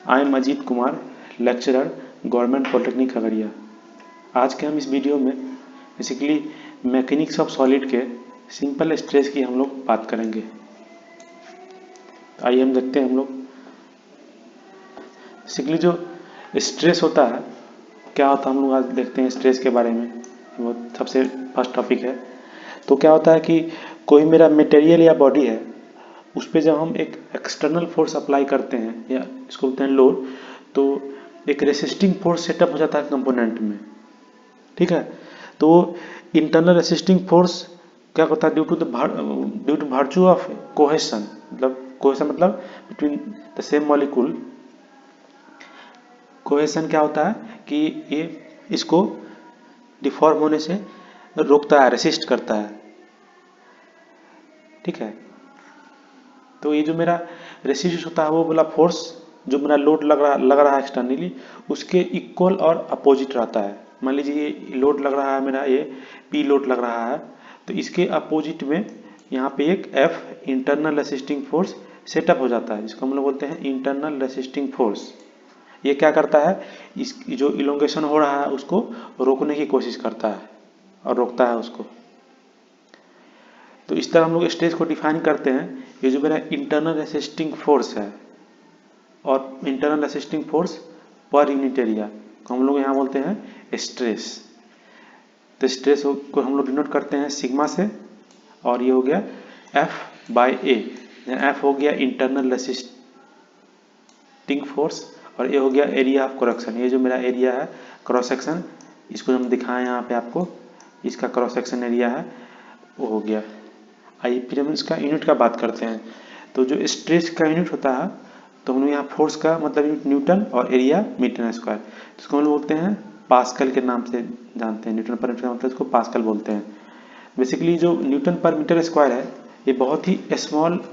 I am Ajit Kumar, lecturer, government polytechnic Khagaria. आज के हम इस वीडियो में बेसिकली मैकेनिक्स ऑफ सॉलिड के सिंपल स्ट्रेस की हम लोग बात करेंगे। आइए हम देखते हैं हम लोग बेसिकली जो स्ट्रेस होता है क्या होता है, हम लोग आज देखते हैं स्ट्रेस के बारे में। वो सबसे फर्स्ट टॉपिक है। तो क्या होता है कि कोई मेरा मटेरियल या बॉडी है, उस पर जब हम एक एक्सटर्नल फोर्स अप्लाई करते हैं या इसको बोलते हैं लोड, तो एक रेसिस्टिंग फोर्स सेटअप हो जाता है कंपोनेंट में। ठीक है, तो इंटरनल रेसिस्टिंग फोर्स क्या होता है due to virtue of cohesion, मतलब between the same molecule. Cohesion क्या होता है कि ये इसको डिफॉर्म होने से रोकता है, रेसिस्ट करता है। ठीक है, तो ये जो मेरा रेसिस्ट होता है वो वाला फोर्स जो मेरा लोड लग रहा है एक्सटर्नली, उसके इक्वल और अपोजिट रहता है। मान लीजिए ये लोड लग रहा है मेरा, ये पी लोड लग रहा है, तो इसके अपोजिट में यहाँ पे एक F internal resisting force setup हो जाता है, जिसको हम लोग बोलते हैं इंटरनल रेसिस्टिंग फोर्स। ये क्या करता है, इस जो इलोंगेशन हो रहा है उसको रोकने की कोशिश करता है और रोकता है उसको। तो इस तरह हम लोग स्ट्रेस को डिफाइन करते हैं। ये जो मेरा इंटरनल रेसिस्टिंग फोर्स है और internal resisting force per unit area को हम लोग यहाँ बोलते हैं स्ट्रेस। तो स्ट्रेस को हम लोग डिनोट करते हैं सिग्मा से, और ये हो गया एफ बाय ए। एफ हो गया इंटरनल रेसिस्टिंग फोर्स और ये हो गया एरिया ऑफ क्रॉस सेक्शन। ये जो मेरा एरिया है क्रॉस सेक्शन, इसको हम दिखाएं यहाँ पे आपको, इसका क्रॉस सेक्शन एरिया है वो हो गया। आइए फिर हम इसका यूनिट का बात करते हैं। तो जो स्ट्रेस का यूनिट होता है, तो हम लोग यहाँ फोर्स का मतलब यूनिट न्यूटन और एरिया मीटर स्क्वायर, जिसको हम लोग बोलते हैं पास्कल के नाम से जानते हैं। न्यूटन पर मीटर मतलब इसको पास्कल बोलते हैं। बेसिकली जो न्यूटन पर मीटर स्क्वायर है ये बहुत ही स्मॉल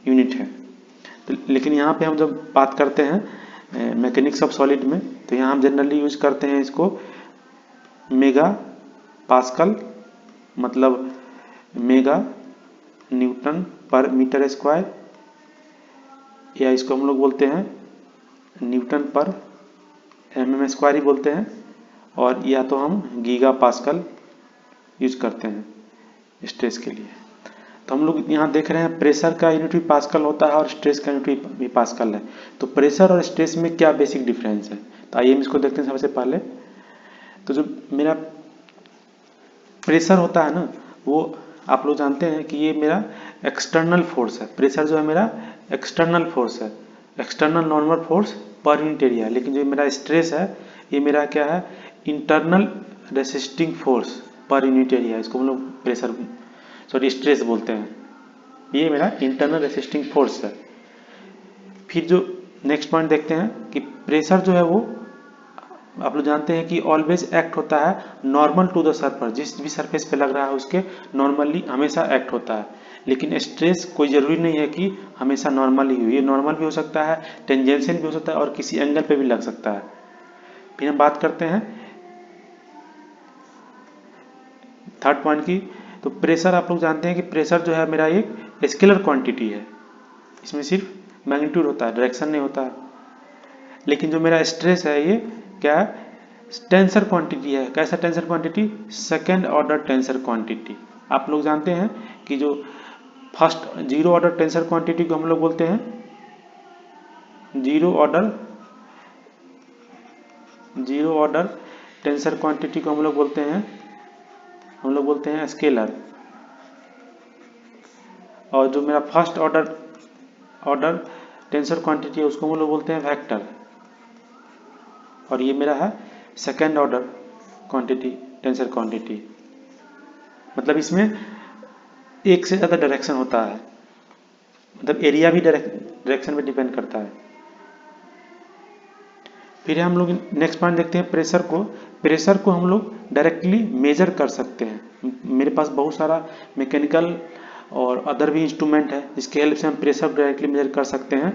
यूनिट है। तो लेकिन यहाँ पे हम जब बात करते हैं मैकेनिक्स ऑफ सॉलिड में, तो यहाँ हम जनरली यूज करते हैं इसको मेगा पास्कल, मतलब मेगा न्यूटन पर मीटर स्क्वायर, या इसको हम लोग बोलते हैं न्यूटन पर mm स्क्वायर ही बोलते हैं, और या तो हम गीगा पास्कल यूज करते हैं स्ट्रेस के लिए। तो हम लोग यहाँ देख रहे हैं प्रेशर का यूनिट भी पास्कल होता है और स्ट्रेस का यूनिट भी पास्कल है। तो प्रेशर और स्ट्रेस में क्या बेसिक डिफरेंस है, तो आइए हम इसको देखते हैं। सबसे पहले तो जो मेरा प्रेशर होता है ना, वो आप लोग जानते हैं कि ये मेरा एक्सटर्नल फोर्स है। प्रेशर जो है मेरा एक्सटर्नल फोर्स है, external normal force per unit area. लेकिन जो मेरा स्ट्रेस है ये मेरा क्या है, internal resisting force per unit area. इसको हम लोग स्ट्रेस बोलते हैं। ये मेरा इंटरनल रेसिस्टिंग फोर्स है। फिर जो नेक्स्ट पॉइंट देखते हैं कि प्रेशर जो है वो आप लोग जानते हैं कि ऑलवेज एक्ट होता है नॉर्मल टू द सरफेस, जिस भी सरफेस पे लग रहा है उसके नॉर्मली हमेशा एक्ट होता है। लेकिन स्ट्रेस कोई ज़रूरी नहीं है कि हमेशा नॉर्मल ही हो, ये नॉर्मल भी हो सकता है, टेंजेंशियल भी हो सकता है और किसी एंगल पे भी लग सकता है। फिर हम बात करते हैं थर्ड पॉइंट की। तो प्रेशर आप लोग जानते हैं कि प्रेशर जो है मेरा एक स्केलर क्वांटिटी है, इसमें सिर्फ मैग्नीट्यूड होता है, डायरेक्शन नहीं होता है। लेकिन जो मेरा स्ट्रेस है ये क्या है, टेंसर क्वांटिटी है। कैसा tensor quantity, second order tensor quantity. आप लोग जानते हैं कि जो first zero order tensor quantity को हम लोग बोलते हैं जीरो ऑर्डर टेंसर क्वांटिटी को हम लोग बोलते हैं स्केलर। और जो मेरा फर्स्ट ऑर्डर टेंसर क्वांटिटी है उसको हम लोग बोलते हैं वेक्टर। और ये मेरा है second order quantity, tensor quantity. मतलब इसमें एक से ज़्यादा डायरेक्शन होता है, मतलब एरिया भी डायरेक्शन पे डिपेंड करता है। फिर हम लोग नेक्स्ट पॉइंट देखते हैं प्रेशर को हम लोग डायरेक्टली मेजर कर सकते हैं। मेरे पास बहुत सारा मैकेनिकल और अदर भी इंस्ट्रूमेंट है जिसके हेल्प से हम प्रेशर डायरेक्टली मेजर कर सकते हैं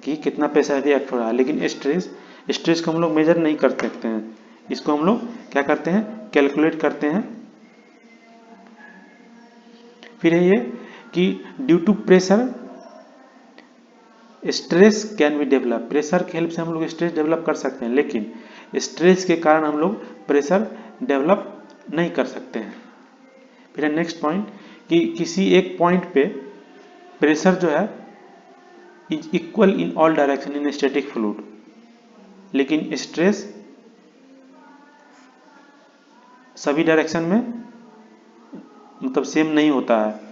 कि कितना प्रेशर रिएक्ट हो रहा है। लेकिन स्ट्रेस को हम लोग मेजर नहीं कर सकते हैं, इसको हम लोग क्या करते हैं, कैलकुलेट करते हैं। फिर है ये कि due to pressure stress can be develop, pressure की हेल्प से हम लोग स्ट्रेस डेवलप कर सकते हैं, लेकिन स्ट्रेस के कारण हम लोग प्रेशर डेवलप नहीं कर सकते हैं। फिर नेक्स्ट पॉइंट कि किसी एक पॉइंट पे प्रेशर जो है is equal in all direction in static fluid, लेकिन स्ट्रेस सभी डायरेक्शन में मतलब सेम नहीं होता है।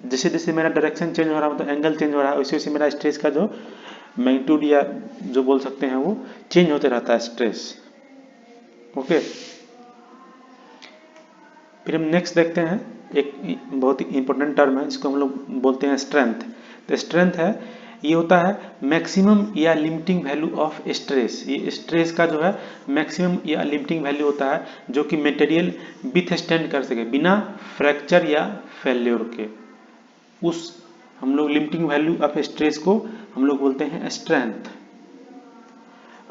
जैसे जैसे मेरा डायरेक्शन चेंज हो रहा है, मतलब एंगल चेंज हो रहा है, वैसे वैसे मेरा स्ट्रेस का जो मैग्नीट्यूड या जो बोल सकते हैं वो चेंज होते रहता है स्ट्रेस। ओके, फिर हम नेक्स्ट देखते हैं एक बहुत ही इंपॉर्टेंट टर्म है, इसको हम लोग बोलते हैं स्ट्रेंथ। तो स्ट्रेंथ है, ये होता है मैक्सिमम या लिमिटिंग वैल्यू ऑफ स्ट्रेस। ये स्ट्रेस का जो है मैक्सिमम या लिमिटिंग वैल्यू होता है जो कि मटेरियल विथस्टैंड कर सके बिना फ्रैक्चर या फेल्योर के। उस हम लोग लिमिटिंग वैल्यू ऑफ स्ट्रेस को हम लोग बोलते हैं स्ट्रेंथ।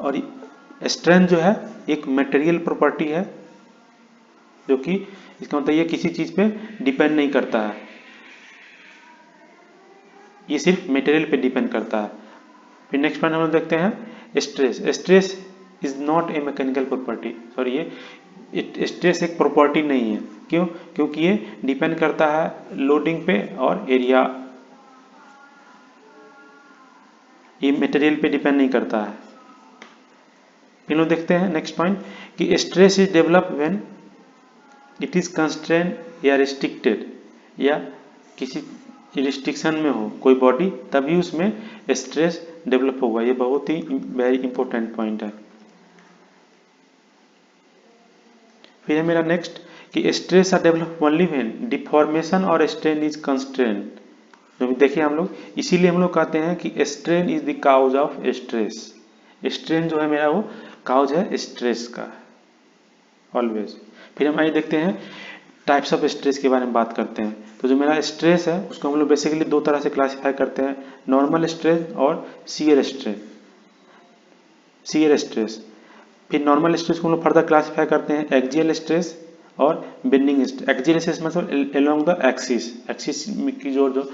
और स्ट्रेंथ जो है एक मटेरियल प्रॉपर्टी है, जो कि इसका मतलब ये किसी चीज पे डिपेंड नहीं करता है, ये सिर्फ मटेरियल पे डिपेंड करता है। फिर नेक्स्ट पॉइंट हम लोग देखते हैं stress. Stress is not a mechanical property, sorry ये स्ट्रेस एक प्रॉपर्टी नहीं है। क्यों? क्योंकि ये डिपेंड करता है लोडिंग पे और एरिया, ये मटेरियल पे डिपेंड नहीं करता है। फिर लोग देखते हैं नेक्स्ट पॉइंट कि stress is develop when it is constrain या रिस्ट्रिक्टेड, या किसी रिस्ट्रिक्शन में हो कोई बॉडी, तभी उसमें स्ट्रेस डेवलप होगा। ये बहुत ही वेरी इंपॉर्टेंट पॉइंट है। फिर है मेरा नेक्स्ट कि stress are develop only when deformation और स्ट्रेन इज कंस्ट्रेन। जो भी देखिए हम लोग, इसीलिए हम लोग कहते हैं कि strain is the cause of stress. Strain जो है मेरा वो काउज है स्ट्रेस का ऑलवेज। फिर हम आइए देखते हैं टाइप्स ऑफ स्ट्रेस के बारे में बात करते हैं। तो जो मेरा स्ट्रेस है उसको हम लोग बेसिकली दो तरह से क्लासिफाई करते हैं, नॉर्मल स्ट्रेस और शियर स्ट्रेस। शियर स्ट्रेस, फिर नॉर्मल स्ट्रेस को हम लोग फर्दर क्लासिफाई करते हैं एक्सियल स्ट्रेस और बेंडिंग स्ट्रेस। एक्सियल स्ट्रेस मतलब अलोंग द एक्सिस, एक्सिस की जो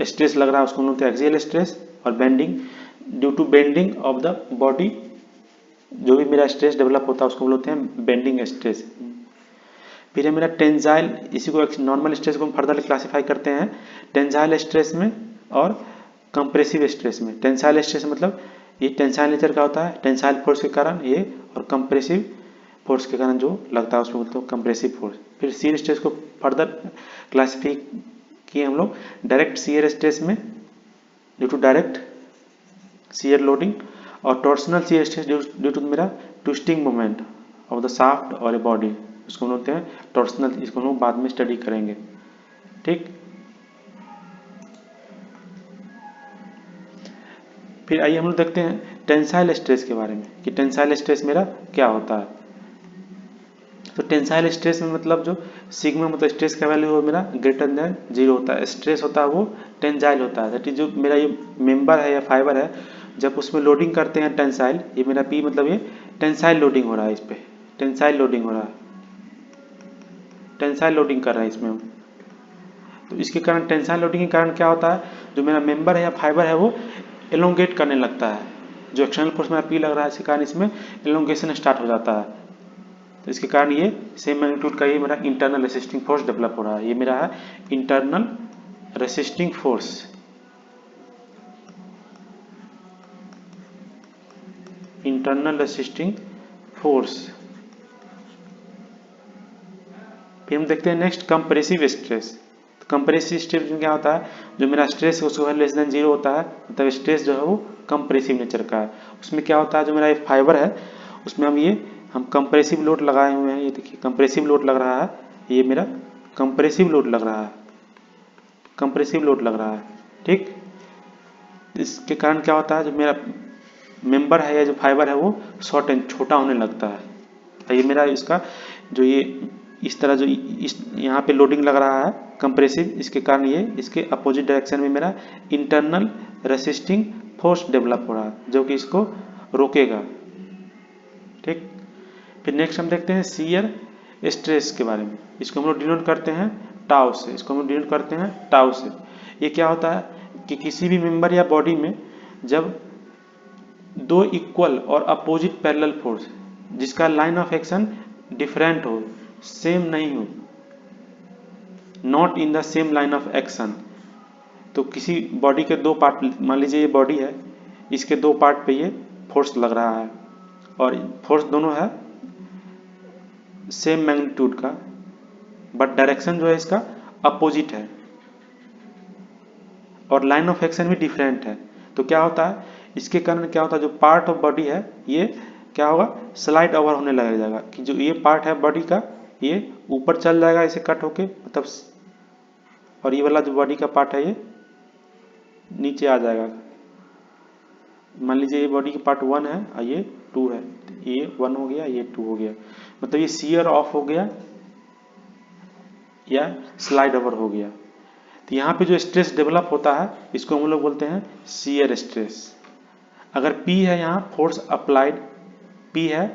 स्ट्रेस लग रहा है उसको हम लोग एक्सियल स्ट्रेस, और bending due to bending of the body जो भी मेरा स्ट्रेस डेवलप होता है उसको बोलते हैं बेंडिंग स्ट्रेस। फिर है मेरा टेंसाइल, इसी को नॉर्मल स्ट्रेस को हम फर्दर क्लासिफाई करते हैं टेंसाइल स्ट्रेस में और कंप्रेसिव स्ट्रेस में। टेंसाइल स्ट्रेस मतलब ये टेंसाइल नेचर का होता है, टेंसाइल फोर्स के कारण ये, और कंप्रेसिव फोर्स के कारण जो लगता है उसमें बोलते हैं कंप्रेसिव फोर्स। फिर शियर स्ट्रेस को फर्दर क्लासिफाई किए हम लोग डायरेक्ट शियर स्ट्रेस में due to direct shear loading, और torsional shear stress due to मेरा twisting moment of the shaft और ए बॉडी, इसको हम बोलते हैं टॉर्सनल। इसको हम लोग बाद में स्टडी करेंगे, ठीक। फिर आइए हम लोग देखते हैं टेंसाइल स्ट्रेस के बारे में कि टेंसाइल स्ट्रेस मेरा क्या होता है। तो टेंसाइल स्ट्रेस में मतलब जो सिग्मा मतलब स्ट्रेस का वैल्यू वो मेरा ग्रेटर देन 0 होता है। स्ट्रेस होता है वो टेंसाइल होता है, दैट इज जो मेरा ये मेंबर है या फाइबर है, जब उसमें लोडिंग करते हैं टेंसाइल, ये मेरा पी मतलब ये टेंसाइल लोडिंग हो रहा है, इस पर टेंसाइल लोडिंग हो रहा है, टेंसाइल लोडिंग कर रहा है इसमें। तो इसके कारण टेंसाइल लोडिंग के कारण क्या होता है, जो मेरा मेंबर है या फाइबर है वो एलोंगेट करने लगता है। जो एक्सटर्नल फोर्स मेरा पी लग रहा है इसके कारण इसमें एलोंगेशन स्टार्ट हो जाता है। तो इसके कारण ये सेम मैग्नीट्यूड का ये मेरा इंटरनल रेसिस्टिंग फोर्स डेवलप हो रहा है। ये मेरा है internal resisting force. Internal resisting force. फिर हम देखते हैं नेक्स्ट कंप्रेसिव स्ट्रेस। तो कंप्रेसिव स्ट्रेस में क्या होता है, जो मेरा स्ट्रेस है उसको लेस देन 0 होता है, मतलब स्ट्रेस जो है वो कंप्रेसिव नेचर का है। उसमें क्या होता है, जो मेरा ये फाइबर है उसमें हम कंप्रेसिव लोड लगाए हुए हैं। ये देखिए कंप्रेसिव लोड लग रहा है, ये मेरा कंप्रेसिव लोड लग रहा है, कंप्रेसिव लोड लग रहा है, ठीक। इसके कारण क्या होता है, जो मेरा मेंबर है या जो फाइबर है वो शॉर्ट एंड छोटा होने लगता है। तो ये मेरा इसका जो ये इस तरह जो इस यहाँ पे लोडिंग लग रहा है कंप्रेसिव, इसके कारण ये इसके अपोजिट डायरेक्शन में मेरा इंटरनल रेसिस्टिंग फोर्स डेवलप हो रहा है जो कि इसको रोकेगा, ठीक। फिर नेक्स्ट हम देखते हैं शियर स्ट्रेस के बारे में। इसको हम लोग डिनोट करते हैं टाउ से, इसको हम लोग डिनोट करते हैं टाउ से। ये क्या होता है कि किसी भी मेंबर या बॉडी में जब दो इक्वल और अपोजिट पैरेलल फोर्स जिसका लाइन ऑफ एक्शन डिफरेंट हो, सेम नहीं हो, not in the same line of action. तो किसी बॉडी के दो पार्ट, मान लीजिए ये बॉडी है, इसके दो पार्ट पे ये फोर्स लग रहा है और फोर्स दोनों है सेम मैग्नीट्यूड का, बट डायरेक्शन जो है इसका अपोजिट है और लाइन ऑफ एक्शन भी डिफरेंट है। तो क्या होता है, इसके कारण क्या होता है, जो पार्ट ऑफ बॉडी है ये क्या होगा, स्लाइड ओवर होने लग जाएगा कि जो ये पार्ट है बॉडी का ये ऊपर चल जाएगा इसे कट होके, मतलब, और ये वाला जो बॉडी का पार्ट है ये नीचे आ जाएगा। मान लीजिए ये बॉडी का पार्ट 1 है और ये 2 है, ये 1 हो गया, ये 2 हो गया, मतलब ये शियर ऑफ हो गया या स्लाइड ओवर हो गया। तो यहाँ पे जो स्ट्रेस डेवलप होता है इसको हम लोग बोलते हैं शियर स्ट्रेस। अगर P है यहाँ फोर्स अप्लाइड, P है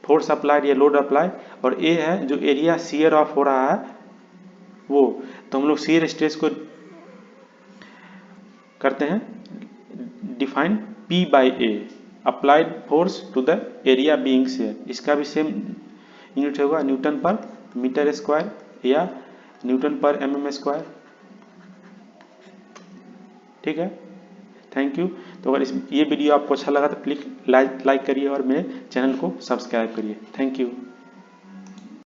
फोर्स अप्लाइड या लोड अप्लाइड, और A है जो एरिया शियर ऑफ हो रहा है वो, तो हम लोग शियर स्ट्रेस को करते हैं define P by A, applied force to the area being shear. इसका भी सेम यूनिट होगा न्यूटन पर मीटर स्क्वायर या न्यूटन पर mm स्क्वायर। ठीक है, थैंक यू। तो अगर ये वीडियो आपको अच्छा लगा तो प्लीज लाइक करिए और मेरे चैनल को सब्सक्राइब करिए। Thank you.